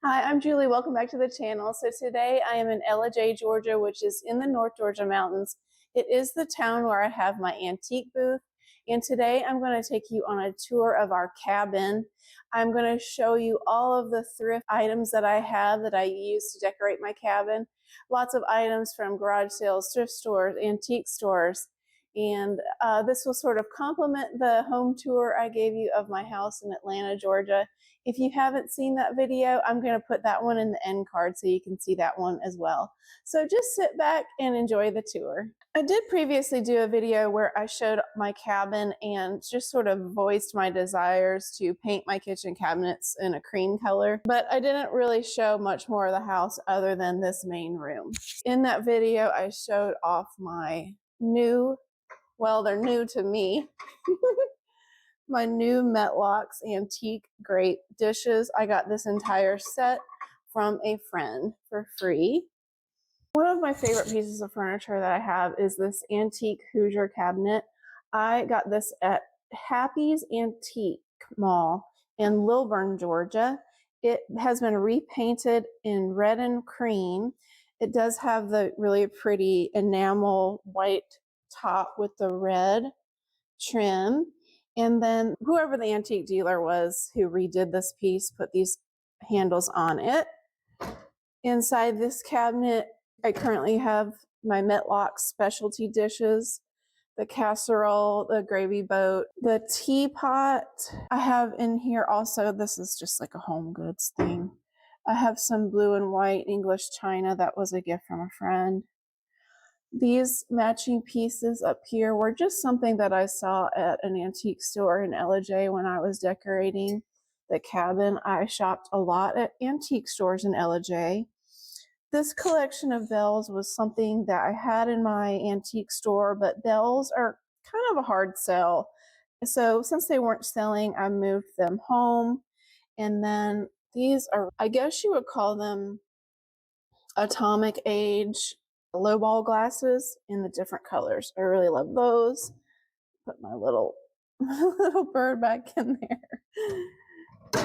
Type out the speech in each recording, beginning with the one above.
Hi, I'm Julie. Welcome back to the channel. So today I am in Ellijay, Georgia, which is in the North Georgia mountains. It is the town where I have my antique booth. And today I'm going to take you on a tour of our cabin. I'm going to show you all of the thrift items that I have that I use to decorate my cabin. Lots of items from garage sales, thrift stores, antique stores. And this will sort of complement the home tour I gave you of my house in Atlanta, Georgia. If you haven't seen that video, I'm going to put that one in the end card so you can see that one as well. So just sit back and enjoy the tour. I did previously do a video where I showed my cabin and just sort of voiced my desires to paint my kitchen cabinets in a cream color, but I didn't really show much more of the house other than this main room. In that video, I showed off my new, well, they're new to me, my new Metlox antique grate dishes. I got this entire set from a friend for free. One of my favorite pieces of furniture that I have is this antique Hoosier cabinet. I got this at Happy's Antique Mall in Lilburn, Georgia. It has been repainted in red and cream. It does have the really pretty enamel white top with the red trim. And then whoever the antique dealer was who redid this piece put these handles on it. Inside this cabinet, I currently have my Metlox specialty dishes, the casserole, the gravy boat, the teapot. I have in here also, this is just like a home goods thing. I have some blue and white English china that was a gift from a friend. These matching pieces up here were just something that I saw at an antique store in Ellijay when I was decorating the cabin. I shopped a lot at antique stores in Ellijay. This collection of bells was something that I had in my antique store, but bells are kind of a hard sell. So since they weren't selling, I moved them home. And then these are, I guess you would call them atomic age lowball glasses in the different colors. I really love those. Put my little little bird back in there.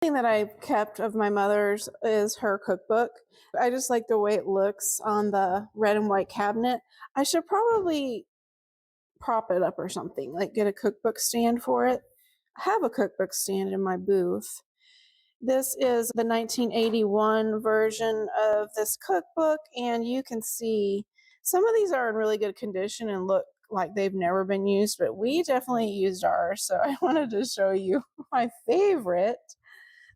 Thing that I kept of my mother's is her cookbook. I just like the way it looks on the red and white cabinet. I should probably prop it up or something, like get a cookbook stand for it. I have a cookbook stand in my booth. This is the 1981 version of this cookbook, and you can see some of these are in really good condition and look like they've never been used, but we definitely used ours. So I wanted to show you my favorite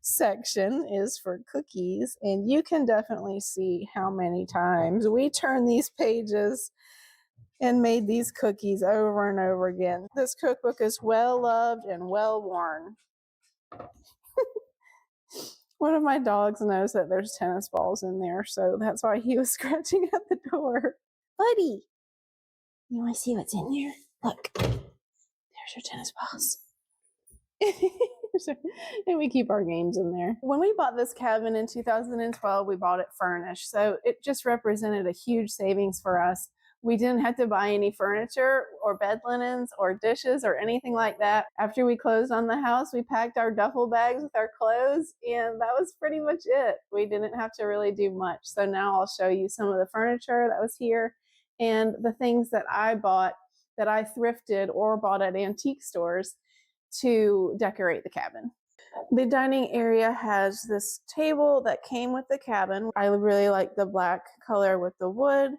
section is for cookies, and you can definitely see how many times we turned these pages and made these cookies over and over again. This cookbook is well loved and well worn. One of my dogs knows that there's tennis balls in there, so that's why he was scratching at the door. Buddy, you want to see what's in there? Look, there's your tennis balls. And we keep our games in there. When we bought this cabin in 2012, we bought it furnished, so it just represented a huge savings for us. We didn't have to buy any furniture or bed linens or dishes or anything like that. After we closed on the house, we packed our duffel bags with our clothes, and that was pretty much it. We didn't have to really do much. So now I'll show you some of the furniture that was here and the things that I bought that I thrifted or bought at antique stores to decorate the cabin. The dining area has this table that came with the cabin. I really like the black color with the wood.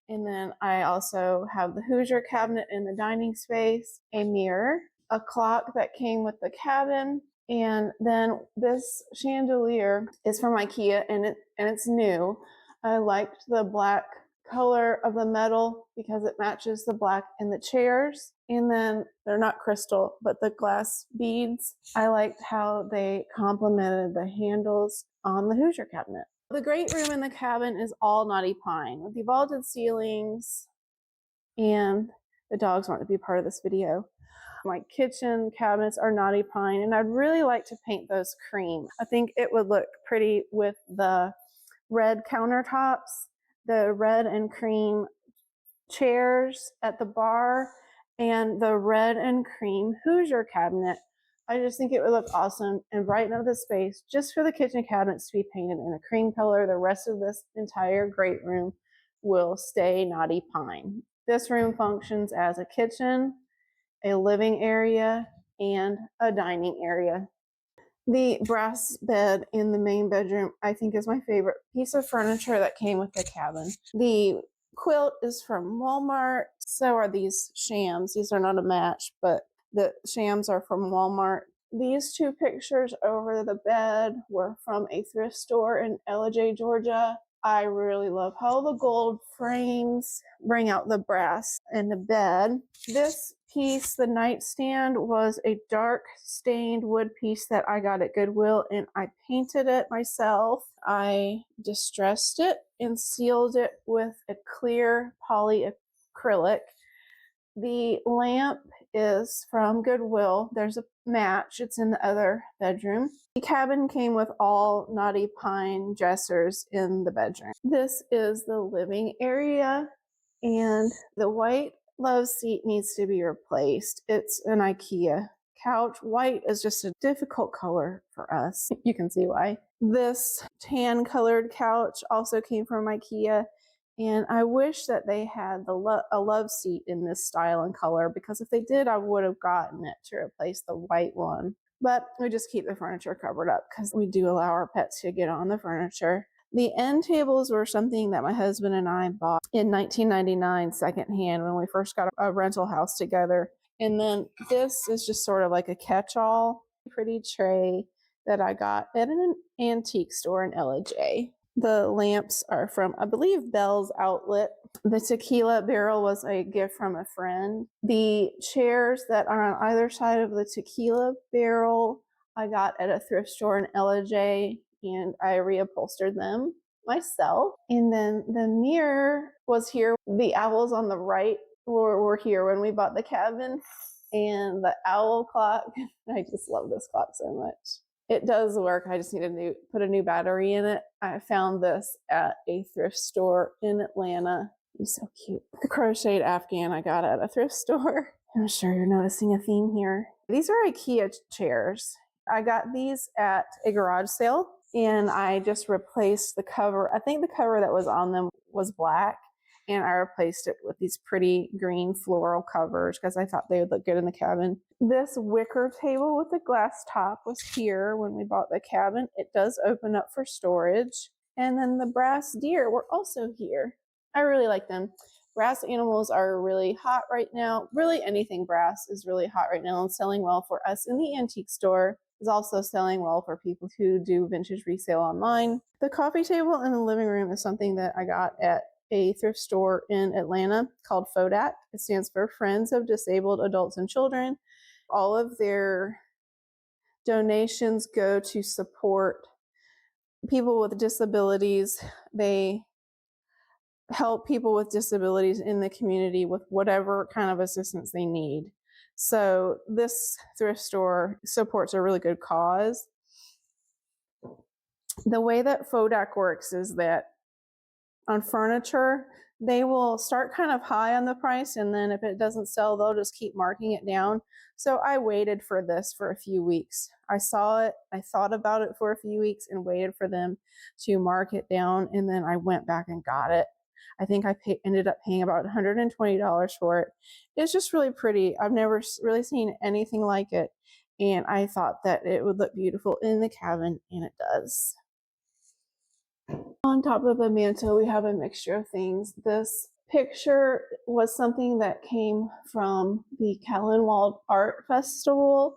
And then I also have the Hoosier cabinet in the dining space, a mirror, a clock that came with the cabin, and then this chandelier is from IKEA and it's new. I liked the black color of the metal because it matches the black in the chairs. And then they're not crystal, but the glass beads. I liked how they complemented the handles on the Hoosier cabinet. The great room in the cabin is all knotty pine with the vaulted ceilings, and the dogs want to be part of this video. My kitchen cabinets are knotty pine, and I'd really like to paint those cream. I think it would look pretty with the red countertops, the red and cream chairs at the bar, and the red and cream Hoosier cabinet. I just think it would look awesome and brighten up the space just for the kitchen cabinets to be painted in a cream color. The rest of this entire great room will stay knotty pine. This room functions as a kitchen, a living area, and a dining area. The brass bed in the main bedroom, I think, is my favorite piece of furniture that came with the cabin. The quilt is from Walmart. So are these shams. These are not a match, but the shams are from Walmart. These two pictures over the bed were from a thrift store in Ellijay, Georgia. I really love how the gold frames bring out the brass in the bed. This piece, the nightstand, was a dark stained wood piece that I got at Goodwill, and I painted it myself. I distressed it and sealed it with a clear polyacrylic. The lamp is from Goodwill. There's a match. It's in the other bedroom. The cabin came with all knotty pine dressers in the bedroom. This is the living area, and the white love seat needs to be replaced. It's an IKEA couch. White is just a difficult color for us. You can see why. This tan colored couch also came from IKEA. And I wish that they had a love seat in this style and color, because if they did, I would have gotten it to replace the white one. But we just keep the furniture covered up because we do allow our pets to get on the furniture. The end tables were something that my husband and I bought in 1999 secondhand when we first got a rental house together. And then this is just sort of like a catch-all pretty tray that I got at an antique store in Ellijay. The lamps are from, I believe, Bell's Outlet. The tequila barrel was a gift from a friend. The chairs that are on either side of the tequila barrel, I got at a thrift store in Ellijay, and I reupholstered them myself. And then the mirror was here. The owls on the right were here when we bought the cabin. And the owl clock, I just love this clock so much. It does work. I just need to put a new battery in it. I found this at a thrift store in Atlanta. He's so cute. The crocheted Afghan I got at a thrift store. I'm sure you're noticing a theme here. These are IKEA chairs. I got these at a garage sale, and I just replaced the cover. I think the cover that was on them was black, and I replaced it with these pretty green floral covers because I thought they would look good in the cabin. This wicker table with the glass top was here when we bought the cabin. It does open up for storage. And then the brass deer were also here. I really like them. Brass animals are really hot right now. Really anything brass is really hot right now and selling well for us in the antique store. Is also selling well for people who do vintage resale online. The coffee table in the living room is something that I got at a thrift store in Atlanta called FODAC. It stands for Friends of Disabled Adults and Children. All of their donations go to support people with disabilities. They help people with disabilities in the community with whatever kind of assistance they need. So this thrift store supports a really good cause. The way that FODAC works is that on furniture, they will start kind of high on the price, and then if it doesn't sell, they'll just keep marking it down. So I waited for this for a few weeks. I saw it, I thought about it for a few weeks and waited for them to mark it down, and then I went back and got it. I think I ended up paying about $120 for it. It's just really pretty. I've never really seen anything like it, and I thought that it would look beautiful in the cabin, and it does. On top of the mantle, we have a mixture of things. This picture was something that came from the Callanwald Art Festival,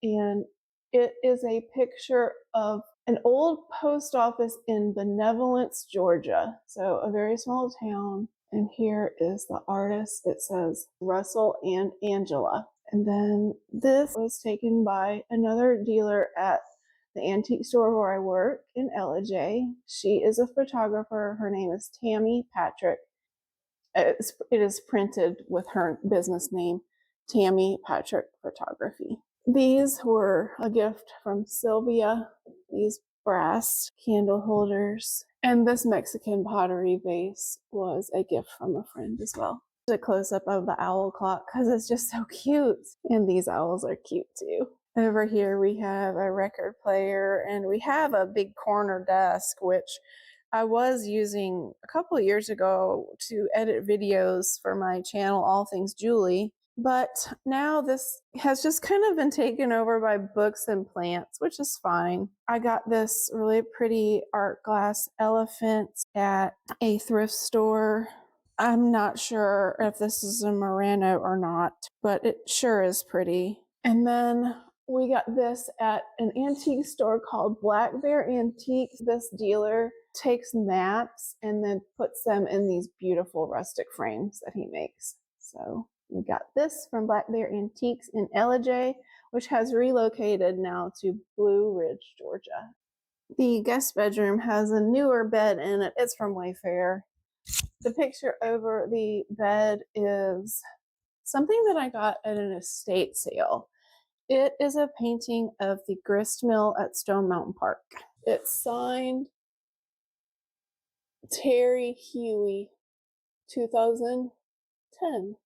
and it is a picture of an old post office in Benevolence, Georgia. So a very small town. And here is the artist. It says Russell and Angela. And then this was taken by another dealer at the antique store where I work in Ellijay. She is a photographer. Her name is Tammy Patrick. It is printed with her business name, Tammy Patrick Photography. These were a gift from Sylvia, these brass candle holders. And this Mexican pottery vase was a gift from a friend as well. A close-up of the owl clock because it's just so cute. And these owls are cute too. Over here we have a record player, and we have a big corner desk, which I was using a couple of years ago to edit videos for my channel, All Things Julie. But now this has just kind of been taken over by books and plants, which is fine. I got this really pretty art glass elephant at a thrift store. I'm not sure if this is a Murano or not, but it sure is pretty. And then we got this at an antique store called Black Bear Antiques. This dealer takes maps and then puts them in these beautiful rustic frames that he makes. So we got this from Black Bear Antiques in Ellijay, which has relocated now to Blue Ridge, Georgia. The guest bedroom has a newer bed in it. It's from Wayfair. The picture over the bed is something that I got at an estate sale. It is a painting of the grist mill at Stone Mountain Park. It's signed Terry Huey, 2010.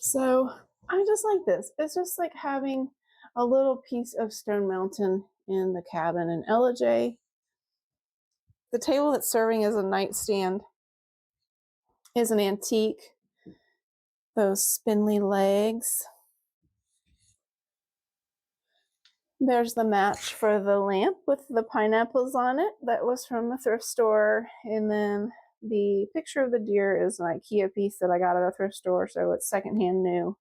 So I just like this. It's just like having a little piece of Stone Mountain in the cabin in Ellijay. The table that's serving as a nightstand is an antique. Those spindly legs. There's the match for the lamp with the pineapples on it. That was from a thrift store. And then the picture of the deer is an IKEA piece that I got at a thrift store, so it's secondhand new.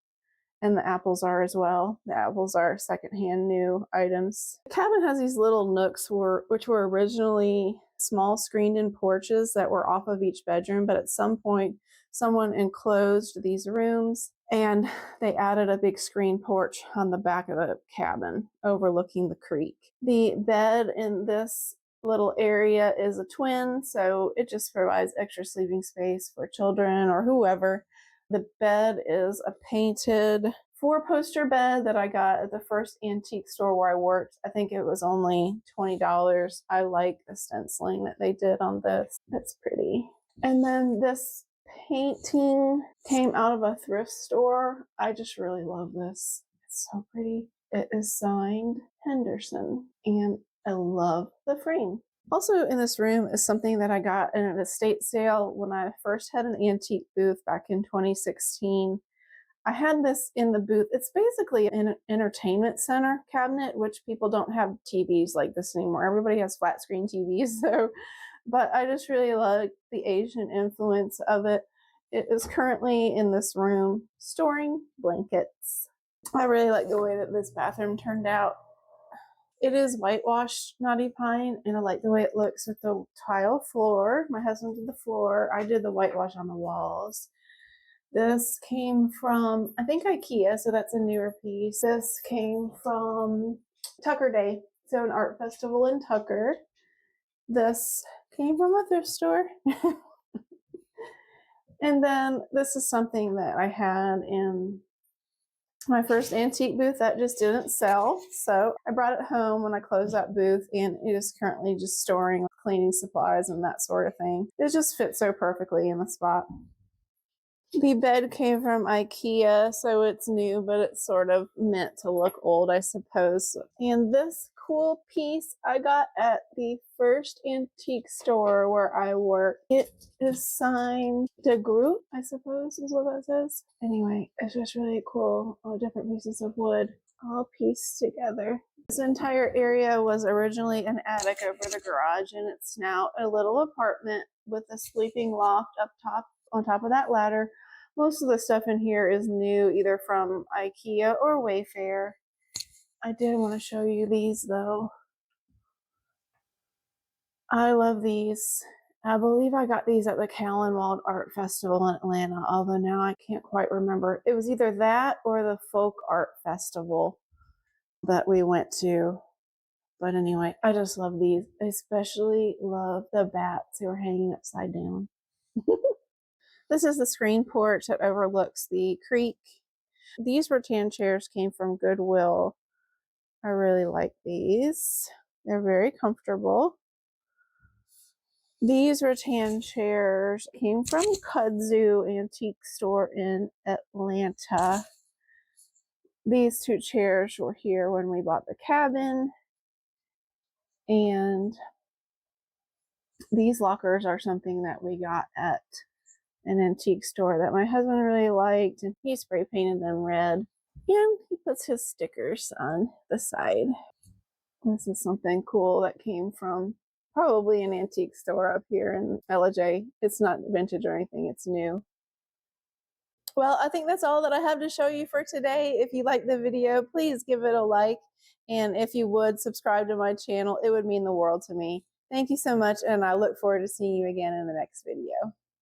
And the apples are as well. The apples are secondhand new items. The cabin has these little nooks which were originally small screened-in porches that were off of each bedroom, but at some point someone enclosed these rooms and they added a big screen porch on the back of the cabin overlooking the creek. The bed in this little area is a twin, so it just provides extra sleeping space for children or whoever. The bed is a painted 4-poster bed that I got at the first antique store where I worked. I think it was only $20. I like the stenciling that they did on this. It's pretty. And then this painting came out of a thrift store. I just really love this. It's so pretty. It is signed Henderson, and I love the frame. Also in this room is something that I got in an estate sale when I first had an antique booth back in 2016. I had this in the booth. It's basically an entertainment center cabinet, which people don't have TVs like this anymore. Everybody has flat screen TVs, but I just really like the Asian influence of it. It is currently in this room storing blankets. I really like the way that this bathroom turned out. It is whitewashed knotty pine, and I like the way it looks with the tile floor. My husband did the floor. I did the whitewash on the walls. This came from, I think, IKEA, so that's a newer piece. This came from Tucker Day, so an art festival in Tucker. This came from a thrift store. And then this is something that I had in my first antique booth that just didn't sell. So I brought it home when I closed that booth, and it is currently just storing cleaning supplies and that sort of thing. It just fits so perfectly in the spot. The bed came from IKEA, so it's new, but it's sort of meant to look old, I suppose. And this cool piece I got at the first antique store where I work. It is signed De Groot, I suppose is what that says. Anyway, it's just really cool. All different pieces of wood all pieced together. This entire area was originally an attic over the garage, and it's now a little apartment with a sleeping loft up top on top of that ladder. Most of the stuff in here is new, either from IKEA or Wayfair. I did want to show you these though. I love these. I believe I got these at the Callanwald Art Festival in Atlanta, although now I can't quite remember. It was either that or the Folk Art Festival that we went to. But anyway, I just love these. I especially love the bats who are hanging upside down. This is the screen porch that overlooks the creek. These rattan chairs came from Goodwill. I really like these. They're very comfortable. These rattan chairs came from Kudzu Antique Store in Atlanta. These two chairs were here when we bought the cabin. And these lockers are something that we got at an antique store that my husband really liked, and he spray painted them red. And he puts his stickers on the side. This is something cool that came from probably an antique store up here in Ellijay. It's not vintage or anything, it's new. Well, I think that's all that I have to show you for today. If you like the video, please give it a like. And if you would subscribe to my channel, it would mean the world to me. Thank you so much, and I look forward to seeing you again in the next video.